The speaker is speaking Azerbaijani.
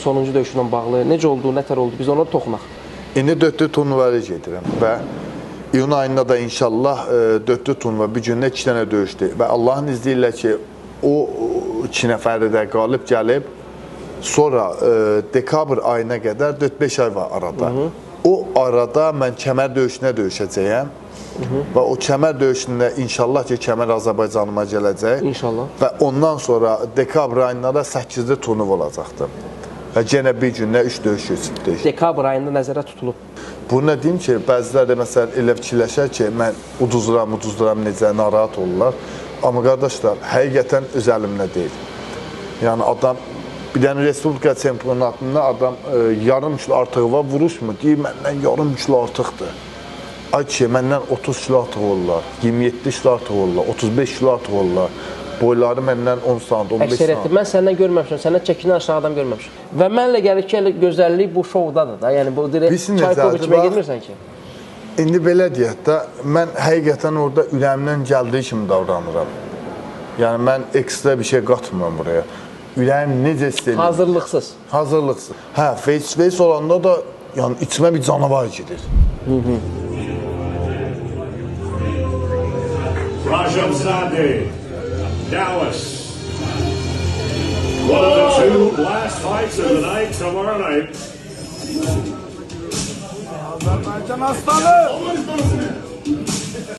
sonuncu döyüşlə bağlı necə oldu, nətər oldu? Biz ona toxunaq. İndi 4 turnuvaya gedirəm və iyun ayında da inşallah 4 turnuva bir gündə 2 dənə döyüşdü və Allahın izni ilə ki o 2 nəfəri də qalib gəlib, sonra dekabr ayına qədər 4-5 ay var arada. O arada mən kəmər döyüşünə döyüşəcəyəm və o kəmər döyüşündə inşallah ki kəmər Azərbaycanıma gələcək. İnşallah. Və ondan sonra dekabr ayında da 8-ci turnuva olacaqdır. Və yenə bir gündə 3 döyüş keçibdik. Dekabr ayında nəzərə tutulub. Bunu nə deyim ki, bəzilər də məsələn elə fikirləşər ki, mən uduzuram necə, narahat olurlar. Amma qardaşlar, həqiqətən öz əlimdə deyil. Yəni adam, bir dənə Respublika çempionatında adam yarım kilo artığı var, vuruşmur. Deyir, məndən yarım kilo artıqdır. Ay ki, məndən 30 kilo artıq olurlar, 27 kilo artıq olurlar, 35 kilo artıq olurlar. Boyları məndən 10 sant, 15 sant. Əksəriyyətdir. Mən səndən görməmişəm, səndən çəkindən aşağı adam görməmişəm. Və mənlə gəlir ki, gözəllik bu şovdadır da. Yəni bu direkt Çaykovic kimi girmirsən ki. İndi belə deyək də, mən həqiqətən orada ürəyimdən gəldiyi kimi davranıram. Yəni mən ekstra bir şey qatmıram buraya. Ürəyim necə istəyir? Hazırlıqsız. Hazırlıqsız. Hə, face-to-face olanda da yəni içmə bir canavar gedir. Rajamzadeh, Dallas. One of the 2 last fights of the night tomorrow night. Azerbaycan aslanı!